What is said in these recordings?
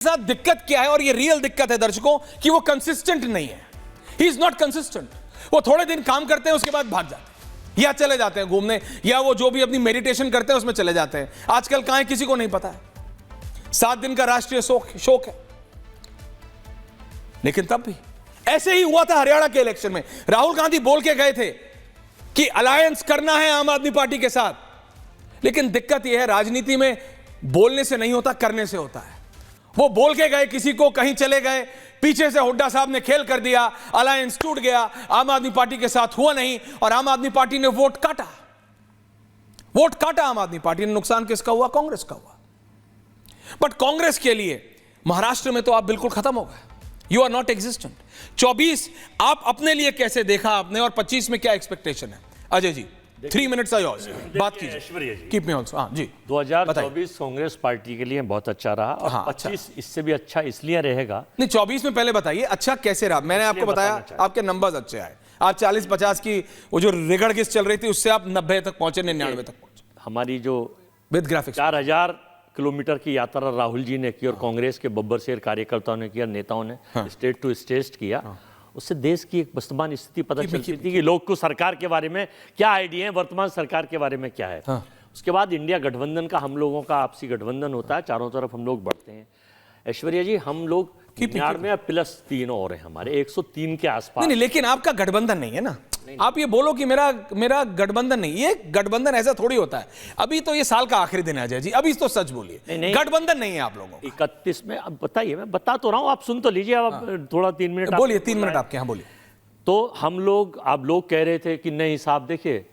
साथ दिक्कत क्या है, और ये रियल दिक्कत है दर्शकों, कि वो कंसिस्टेंट नहीं है। He is not consistent. वो थोड़े दिन काम करते हैं, उसके बाद भाग जाते हैं या चले जाते हैं घूमने, या वो जो भी अपनी मेडिटेशन करते हैं उसमें चले जाते हैं। आजकल कहां है किसी को नहीं पता है। 7 दिन का राष्ट्रीय शोक है। लेकिन तब भी ऐसे ही हुआ था हरियाणा के इलेक्शन में। राहुल गांधी बोल के गए थे कि अलायंस करना है आम आदमी पार्टी के साथ, लेकिन दिक्कत यह है राजनीति में बोलने से नहीं होता, करने से होता है। वो बोल के गए किसी को, कहीं चले गए, पीछे से हुड्डा साहब ने खेल कर दिया, अलायंस टूट गया, आम आदमी पार्टी के साथ हुआ नहीं, और आम आदमी पार्टी ने वोट काटा। आम आदमी पार्टी ने। नुकसान किसका हुआ? कांग्रेस का हुआ। बट कांग्रेस के लिए महाराष्ट्र में तो आप बिल्कुल खत्म हो गए। You are not existent. 24 आप अपने लिए कैसे देखा आपने, और 25 में क्या एक्सपेक्टेशन है? Ajay ji 3 minutes are yours, बात कीजिए। ऐश्वर्या जी, कीप मी ऑल्सो। हाँ जी, 2024 कांग्रेस पार्टी के लिए बहुत अच्छा रहा, और हाँ, 25 इससे भी अच्छा इसलिए रहेगा। नहीं 24 में पहले बताइए अच्छा कैसे रहा। मैंने आपको बताया आपके नंबर्स अच्छे आए। आप 40-50 की वो जो रिगड़ गिस चल रही थी उससे आप 90 तक पहुंचे, 99 तक पहुंचे हमारी जो विद ग्राफिक्स। 4000 किलोमीटर की यात्रा राहुल जी ने की, और कांग्रेस के बब्बर शेर कार्यकर्ताओं ने किया, नेताओं ने स्टेट टू स्टेट किया। उससे देश की एक वर्तमान स्थिति पता चलती थी कि लोग को सरकार के बारे में क्या आइडिया है, वर्तमान सरकार के बारे में क्या है। उसके बाद इंडिया गठबंधन का, हम लोगों का आपसी गठबंधन होता है, चारों तरफ हम लोग बढ़ते हैं। ऐश्वर्या जी, हम लोग 99 प्लस 3 और हैं हमारे, 103 के आसपास। नहीं, लेकिन आपका गठबंधन नहीं है ना। आप ये बोलो कि मेरा गठबंधन नहीं। ये गठबंधन ऐसा थोड़ी होता है। अभी तो ये साल का आखिरी दिन है अजय जी, अभी तो सच बोलिए। गठबंधन नहीं है आप लोगों का। 31 में, अब बताइए, मैं बता तो रहा हूं, आप सुन तो लीजिए। आप थोड़ा 3 मिनट बोलिए। 3 मिनट आपके यहाँ, बोलिए। तो आप लोग कह रहे थे कि नहीं साहब, देखिए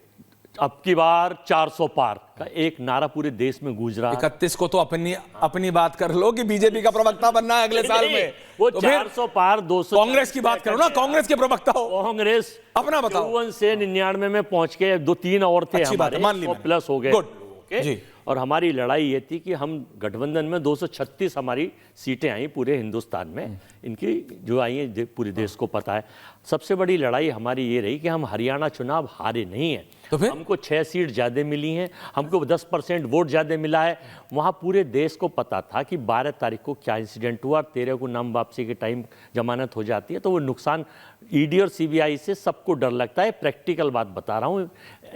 अब की बार 400 पार का एक नारा पूरे देश में गूंज रहा है। 31 को तो अपनी बात कर लो कि बीजेपी का प्रवक्ता बनना है अगले साल में। वो तो 400 पार 200। कांग्रेस की बात करो ना, कांग्रेस के प्रवक्ता हो। कांग्रेस अपना बताओ। 51 से 99 में पहुंच के 2-3 और थे हमारे, 100 प्लस हो गए। जी। और हमारी लड़ाई ये थी कि हम गठबंधन में 236 हमारी सीटें आई पूरे हिंदुस्तान में। इनकी जो आई है पूरे देश को पता है। सबसे बड़ी लड़ाई हमारी ये रही कि हम हरियाणा चुनाव हारे नहीं हैं। तो फिर हमको 6 सीट ज़्यादा मिली हैं, हमको 10% वोट ज़्यादा मिला है। वहाँ पूरे देश को पता था कि 12 तारीख को क्या इंसिडेंट हुआ, 13 को नाम वापसी के टाइम जमानत हो जाती है। तो वो नुकसान ईडी और सीबीआई से सबको डर लगता है। प्रैक्टिकल बात बता रहा हूँ,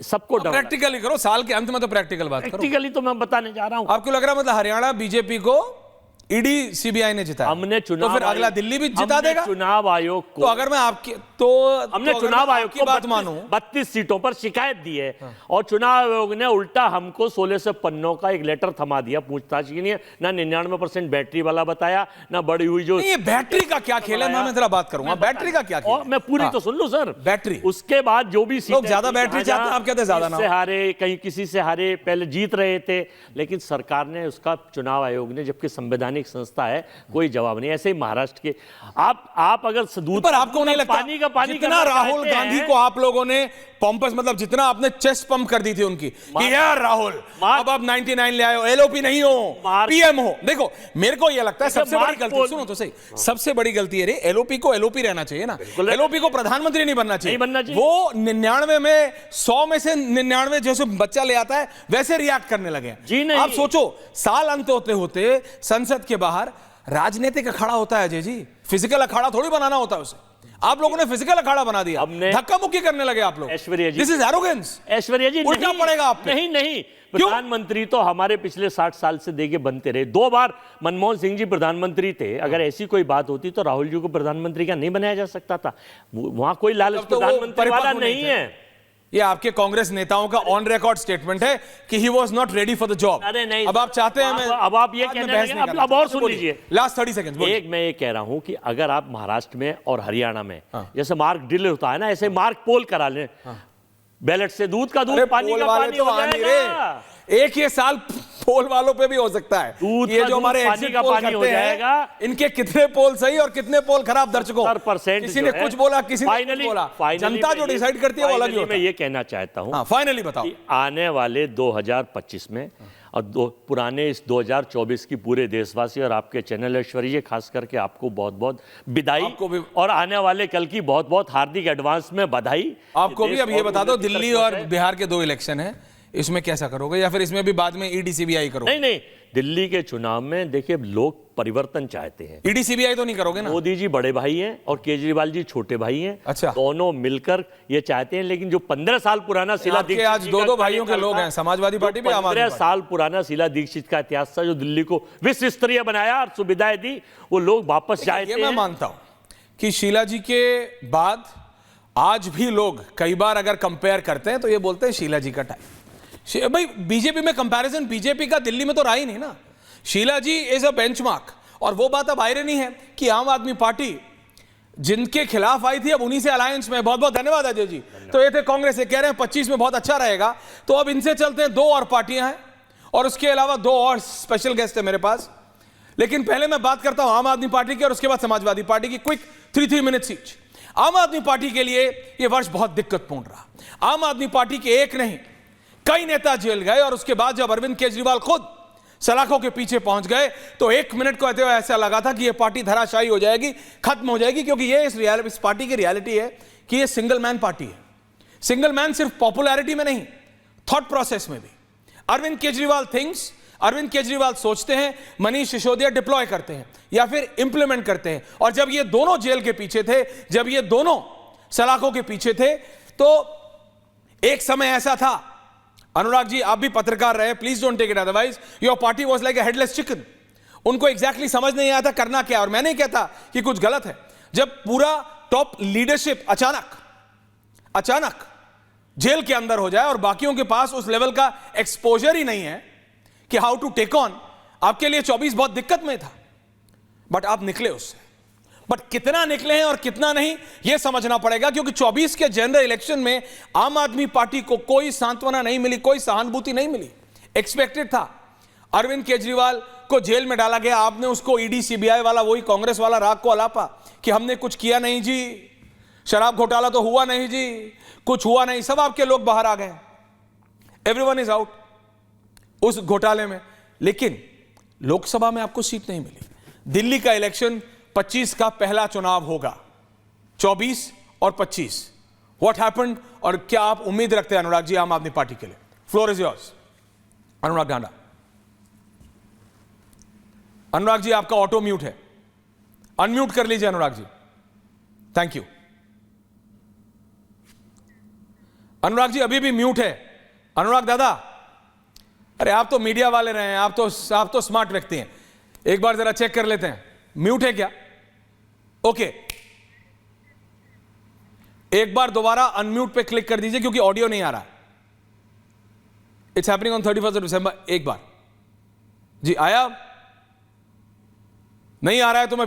सबको डर। प्रैक्टिकली करो, साल के अंत में तो प्रैक्टिकल बात करो। प्रैक्टिकली तो मैं बताने जा रहा हूँ। आपको लग रहा है मतलब हरियाणा बीजेपी को ईडी सीबीआई ने जिताया? हमने चुनाव, तो फिर अगला दिल्ली भी जिता देगा चुनाव आयोग को। तो अगर मैं आपकी हमने चुनाव आयोग की बात मानूं, 32 सीटों पर शिकायत दी है। और चुनाव आयोग ने उल्टा हमको 1600 पन्नों का एक लेटर थमा दिया पूछताछ के लिए। ना 99% बैटरी वाला बताया, ना बड़ी हुई जो ये बैटरी का क्या खेल है, मैं जरा बात करूंगा। बैटरी का क्या खेल है? मैं पूरी तो सुन लूं सर। बैटरी, उसके बाद जो भी लोग ज्यादा बैटरी चाहते हैं, आप कहते हैं ज्यादा ना। हारे, कहीं किसी से हारे, पहले जीत रहे थे, लेकिन सरकार ने उसका, चुनाव आयोग ने, जबकि संवैधानिक संस्था है, कोई जवाब नहीं। ऐसे ही महाराष्ट्र के आप अगर दूध पर आपको नहीं लगता पानी का पानी जितना राहुल गांधी को आप लोगों ने पंपस, मतलब जितना आपने चेस्ट पंप कर दी थी उनकी कि यार राहुल अब आप 99 ले आए हो, एलओपी नहीं हो, पीएम हो। देखो मेरे को यह लगता है सबसे बड़ी गलती, सुनो तो सही, सबसे बड़ी गलती है एलओपी को एलओपी रहना चाहिए ना। एलओपी को प्रधानमंत्री नहीं बनना चाहिए। वो 99 में 100 में से 99 जैसे बच्चा ले आता है वैसे रिएक्ट करने लगे। आप सोचो, साल अंत होते होते संसद के बाहर राजनीतिक अखाड़ा होता है अजय जी, फिजिकल अखाड़ा थोड़ी बनाना होता है उसे। आप लोगों ने फिजिकल अखाड़ा बना दिया, धक्का मुक्की करने लगे आप लोग। ऐश्वर्या जी, दिस इज एरोगेंस। ऐश्वर्या जी, उल्टा पड़ेगा आप पे। नहीं, प्रधानमंत्री तो हमारे पिछले 60 साल से देके बनते रहे। 2 बार मनमोहन सिंह जी प्रधानमंत्री थे। अगर ऐसी कोई बात होती तो राहुल जी को प्रधानमंत्री का नहीं बनाया जा सकता था। वहां कोई लालच प्रधानमंत्री वाला नहीं है। ये आपके कांग्रेस नेताओं का ऑन रिकॉर्ड स्टेटमेंट है कि he was not ready for the job. अरे नहीं, अब आप चाहते हैं अब आप ये कहने लगे, अब और सुन लीजिए, लास्ट 30 सेकंड्स। एक मैं ये कह रहा हूं कि अगर आप महाराष्ट्र में और हरियाणा में जैसे मार्क ड्रिल होता है ना, ऐसे मार्क पोल करा लें, बैलेट से दूध का दूध, पानी का पानी हो जाएगा। एक ये साल पोल वालों पे भी हो सकता है। ये जो हमारे एग्जिट पोल करते हैं, इनके कितने पोल सही और कितने पोल खराब दर्शकों, किसी ने कुछ बोला, किसी ने कुछ बोला। जनता जो डिसाइड करती है वो अलग ही होता है। मैं ये कहना चाहता हूं, फाइनली बताओ, आने वाले 2025 में और पुराने इस 2024 की पूरे देशवासी और आपके चैनल ऐश्वर्या खास करके आपको बहुत बहुत विदाई, आपको भी, और आने वाले कल की बहुत बहुत हार्दिक एडवांस में बधाई आपको भी। अब ये बता दो, दिल्ली और बिहार के 2 इलेक्शन है, इसमें कैसा करोगे, या फिर इसमें भी बाद में ईडी सीबीआई करोगे? नहीं, दिल्ली के चुनाव में देखिए लोग परिवर्तन चाहते हैं। ईडी सीबीआई तो नहीं करोगे ना? मोदी जी बड़े भाई हैं और केजरीवाल जी छोटे भाई हैं। अच्छा। दोनों मिलकर ये चाहते हैं, लेकिन जो 15 साल पुराना शीला दीक्षित आज दो भाइयों के लोग हैं, समाजवादी पार्टी भी, आम आदमी 15 पार्टी। साल पुराना शीला दीक्षित का इतिहास था, जो दिल्ली को विश्व स्तरीय बनाया और सुविधाएं दी, वो लोग वापस चाहते हैं। मैं मानता हूं कि शीला जी के बाद आज भी लोग कई बार अगर कंपेयर करते हैं तो ये बोलते हैं शीला जी का टाइम। भाई बीजेपी में कंपैरिजन बीजेपी का दिल्ली में तो रहा ही नहीं ना। शीला जी इज अ बेंचमार्क। और वो बात अब आयरनी है कि आम आदमी पार्टी जिनके खिलाफ आई थी अब उन्हीं से अलायंस में। बहुत बहुत धन्यवाद अजय जी। तो ये थे कांग्रेस, ये कह रहे हैं 25 में बहुत अच्छा रहेगा, तो अब इनसे चलते हैं। 2 और पार्टियां हैं और उसके अलावा 2 और स्पेशल गेस्ट है मेरे पास। लेकिन पहले मैं बात करता हूं आम आदमी पार्टी की और उसके बाद समाजवादी पार्टी की। Quick 3 minutes each. आम आदमी पार्टी के लिए यह वर्ष बहुत दिक्कतपूर्ण रहा। आम आदमी पार्टी के एक नहीं कई नेता जेल गए और उसके बाद जब अरविंद केजरीवाल खुद सलाखों के पीछे पहुंच गए तो 1 मिनट को कहते हुए ऐसा लगा था कि यह पार्टी धराशायी हो जाएगी, खत्म हो जाएगी, क्योंकि यह इस पार्टी की रियलिटी है कि यह सिंगल मैन पार्टी है। सिंगल मैन सिर्फ पॉपुलैरिटी में नहीं, थॉट प्रोसेस में भी। अरविंद केजरीवाल सोचते हैं, मनीष सिसोदिया डिप्लॉय करते हैं या फिर इंप्लीमेंट करते हैं। और जब ये दोनों जेल के पीछे थे, जब ये दोनों सलाखों के पीछे थे, तो एक समय ऐसा था, अनुराग जी आप भी पत्रकार रहे, please don't take it otherwise, your party was like a headless chicken. उनको एग्जैक्टली समझ नहीं आया था करना क्या। और मैं नहीं कहता कि कुछ गलत है। जब पूरा टॉप लीडरशिप अचानक जेल के अंदर हो जाए और बाकियों के पास उस लेवल का एक्सपोजर ही नहीं है कि हाउ टू टेक ऑन, आपके लिए 24 बहुत दिक्कत में था, बट आप निकले उससे। बट कितना निकले हैं और कितना नहीं, यह समझना पड़ेगा, क्योंकि 24 के जनरल इलेक्शन में आम आदमी पार्टी को कोई सांत्वना नहीं मिली, कोई सहानुभूति नहीं मिली। एक्सपेक्टेड था, अरविंद केजरीवाल को जेल में डाला गया, आपने उसको ईडी सीबीआई वाला वही कांग्रेस वाला राग को अलापा कि हमने कुछ किया नहीं जी, शराब घोटाला तो हुआ नहीं जी, कुछ हुआ नहीं, सब आपके लोग बाहर आ गए, एवरीवन इज आउट उस घोटाले में। लेकिन लोकसभा में आपको सीट नहीं मिली। दिल्ली का इलेक्शन 25 का पहला चुनाव होगा, 24 और 25। व्हाट हैपेंड, और क्या आप उम्मीद रखते हैं अनुराग जी आम आदमी पार्टी के लिए? Floor is yours. Anurag Dhanda. Anurag ji आपका ऑटो म्यूट है, अनम्यूट कर लीजिए अनुराग जी, थैंक यू। अनुराग जी अभी भी म्यूट है। अनुराग दादा, अरे आप तो मीडिया वाले रहे हैं, आप तो स्मार्ट व्यक्ति हैं, एक बार जरा चेक कर लेते हैं म्यूट है क्या। ओके, एक बार दोबारा अनम्यूट पे क्लिक कर दीजिए क्योंकि ऑडियो नहीं आ रहा। इट्स हैपनिंग ऑन 31 दिसंबर। एक बार जी आया, नहीं आ रहा है तो मैं